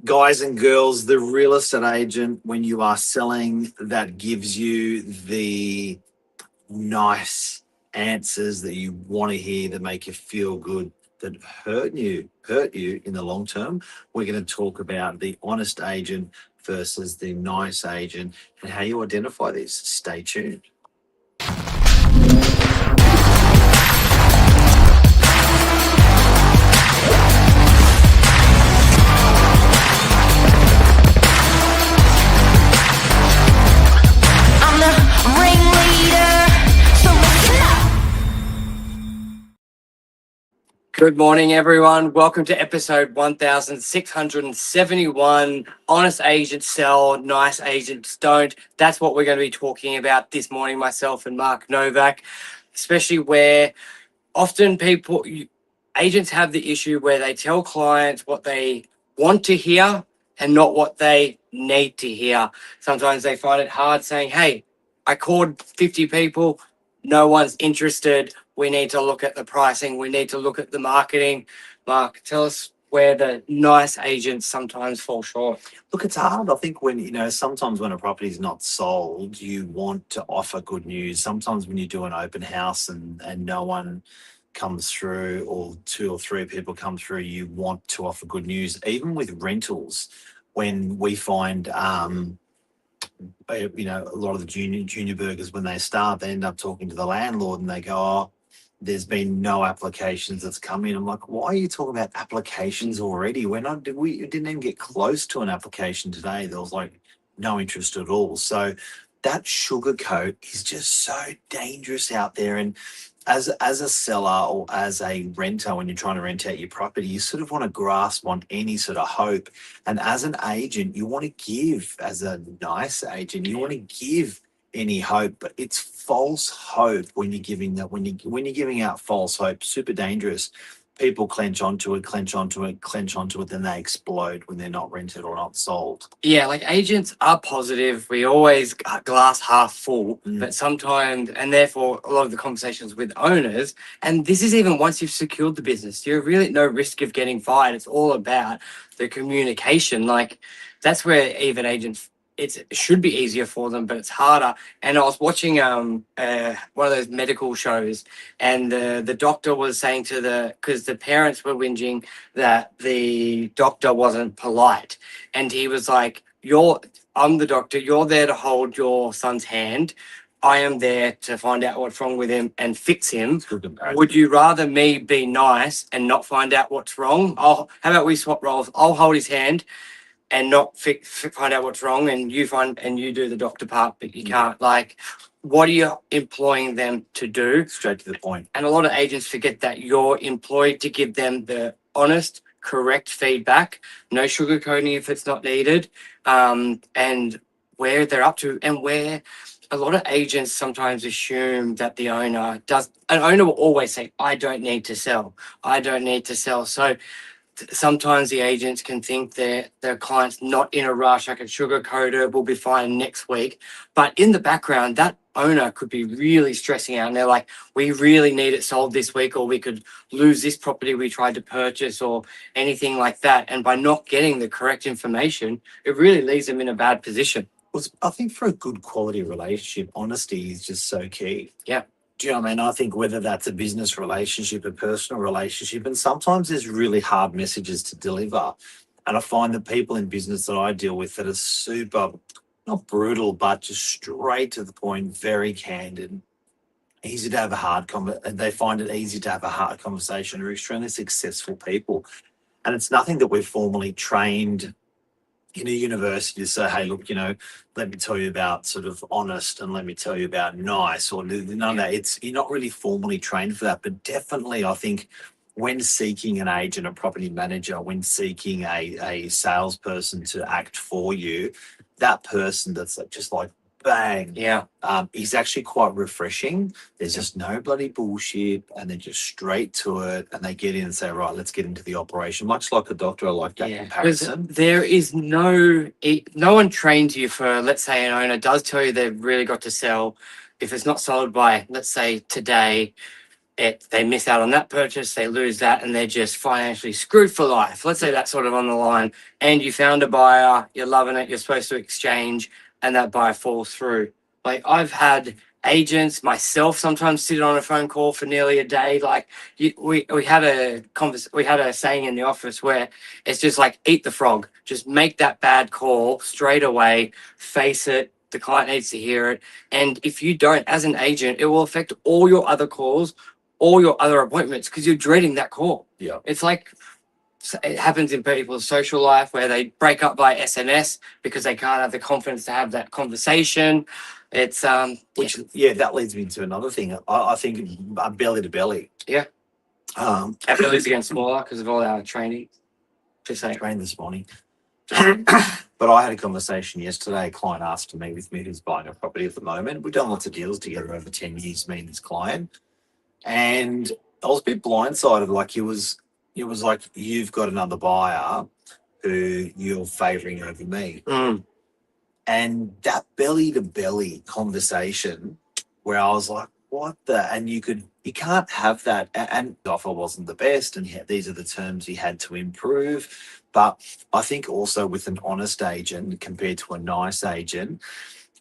Guys and girls, the real estate agent, when you are selling, that gives you the nice answers that you want to hear that make you feel good, that hurt you in the long term. We're going to talk about the honest agent versus the nice agent and how you identify these. Stay tuned. I'm the ringleader, so listen up. Good morning, everyone. Welcome to episode 1671. Honest agents sell, nice agents don't. That's what we're going to be talking about this morning, myself and Mark Novak, especially where often agents have the issue where they tell clients what they want to hear and not what they need to hear. Sometimes they find it hard saying, hey, I called 50 people, no one's interested. We need to look at the pricing, we need to look at the marketing. Mark, tell us where the nice agents sometimes fall short. Look, it's hard. I think sometimes when a property is not sold, you want to offer good news. Sometimes when you do an open house and no one comes through, or two or three people come through, you want to offer good news. Even with rentals, when we find, a lot of the junior burgers, when they start, they end up talking to the landlord and they go, "Oh, there's been no applications that's come in." I'm like, "Why are you talking about applications already? We didn't even get close to an application today. There was like no interest at all." So that sugarcoat is just so dangerous out there. And as a seller or as a renter, when you're trying to rent out your property, you sort of want to grasp on any sort of hope. And as an agent, you want to give, as a nice agent, you want to give any hope, but it's false hope when you're giving that. When you're giving out false hope, super dangerous. People clench onto it, then they explode when they're not rented or not sold. Yeah, like agents are positive. We always glass half full, Mm. but sometimes, and therefore, a lot of the conversations with owners, and this is even once you've secured the business, you're really at no risk of getting fired. It's all about the communication. Like, that's where even agents, it should be easier for them, but it's harder. And I was watching one of those medical shows, and the doctor was saying because the parents were whinging that the doctor wasn't polite, and he was like, I'm the doctor, you're there to hold your son's hand. I am there to find out what's wrong with him and fix him. Would you rather me be nice and not find out what's wrong? How about we swap roles? I'll hold his hand and not find out what's wrong, and you do the doctor part, but you can't. Like, what are you employing them to do? Straight to the point. And a lot of agents forget that you're employed to give them the honest, correct feedback, no sugarcoating if it's not needed, and where they're up to, and where a lot of agents sometimes assume that the owner does. An owner will always say, I don't need to sell. I don't need to sell. So sometimes the agents can think their client's not in a rush. I can sugarcoat it, we'll be fine next week. But in the background, that owner could be really stressing out, and they're like, we really need it sold this week, or we could lose this property we tried to purchase, or anything like that. And by not getting the correct information, it really leaves them in a bad position. Well, I think for a good quality relationship, honesty is just so key. Yeah. Do you know what I mean? I think whether that's a business relationship, a personal relationship, and sometimes there's really hard messages to deliver. And I find that people in business that I deal with that are super, not brutal, but just straight to the point, very candid, easy to have a and they find it easy to have a hard conversation, are extremely successful people. And it's nothing that we're formally trained in a university to say, hey, look, let me tell you about sort of honest and let me tell you about nice, or none of that. You're not really formally trained for that. But definitely, I think when seeking an agent, a property manager, when seeking a salesperson to act for you, that person that's just like bang, Yeah. is actually quite refreshing. There's just no bloody bullshit, and they're just straight to it, and they get in and say, right, let's get into the operation. Much like a doctor, I like that comparison. There is no one trains you for, let's say an owner does tell you they've really got to sell. If it's not sold by, let's say today, they miss out on that purchase, they lose that, and they're just financially screwed for life. Let's say that's sort of on the line. And you found a buyer, you're loving it, you're supposed to exchange, and that buyer falls through. Like I've had agents, myself, sometimes sit on a phone call for nearly a day. Like we had we had a saying in the office where it's just like eat the frog, just make that bad call straight away, face it. The client needs to hear it. And if you don't, as an agent, it will affect all your other calls, all your other appointments, because you're dreading that call. Yeah. It's like it happens in people's social life where they break up by SMS because they can't have the confidence to have that conversation. It's Which that leads me to another thing. I think belly to belly. Yeah. Our our bellies are getting smaller because of all our training. Just saying. trained this morning. But I had a conversation yesterday. A client asked to meet with me who's buying a property at the moment. We've done lots of deals together over 10 years, me and this client. And I was a bit blindsided. Like it was like, you've got another buyer who you're favouring over me. Mm. And that belly to belly conversation where I was like, what the, and you can't have that. And the offer wasn't the best. And these are the terms he had to improve. But I think also with an honest agent compared to a nice agent,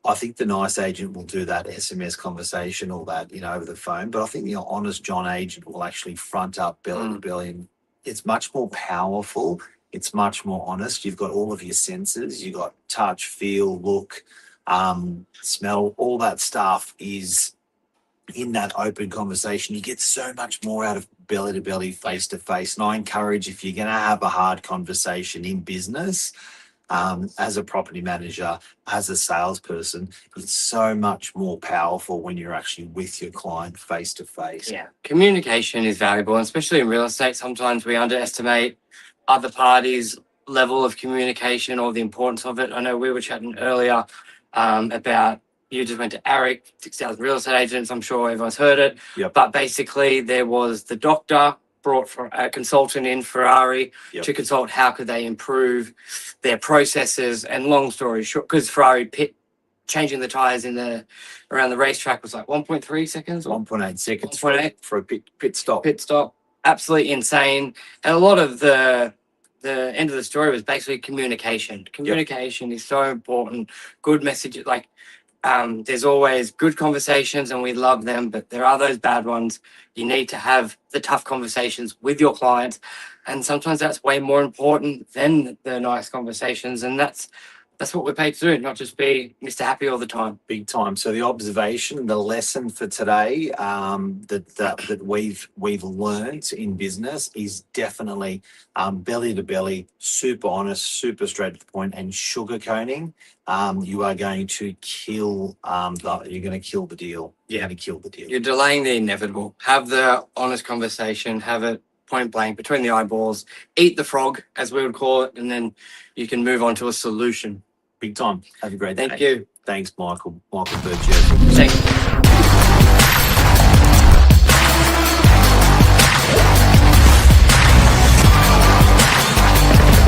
I think the nice agent will do that SMS conversation, all that, over the phone. But I think the honest John agent will actually front up belly to belly. And it's much more powerful. It's much more honest. You've got all of your senses. You've got touch, feel, look, smell, all that stuff is in that open conversation. You get so much more out of belly to belly, face to face. And I encourage, if you're going to have a hard conversation in business, as a property manager, as a salesperson, it's so much more powerful when you're actually with your client face to face. Yeah, communication is valuable, and especially in real estate. Sometimes we underestimate other parties' level of communication or the importance of it. I know we were chatting earlier about, you just went to ARIC, 6,000 real estate agents. I'm sure everyone's heard it. Yep. But basically, there was the doctor brought for a consultant in Ferrari to consult how could they improve their processes. And long story short, because Ferrari changing the tires around the racetrack was like 1.3 seconds, 1.8 seconds 1.8 for a pit stop. Pit stop, absolutely insane. And a lot of the end of the story was basically communication. Communication is so important. Good messages, like there's always good conversations and we love them, but there are those bad ones. You need to have the tough conversations with your clients, and sometimes that's way more important than the nice conversations. And that's what we're paid to do, not just be Mr. Happy all the time. Big time. So the observation, the lesson for today that we've learned in business is definitely belly to belly, super honest, super straight to the point, and sugarcoating. You are going to kill you're going to kill the deal. You're going to kill the deal. You're delaying the inevitable. Have the honest conversation. Have it point blank between the eyeballs. Eat the frog, as we would call it, and then you can move on to a solution. Big time. Have a great day. Thank you. Thanks, Michael. Michael Bird. Thank you.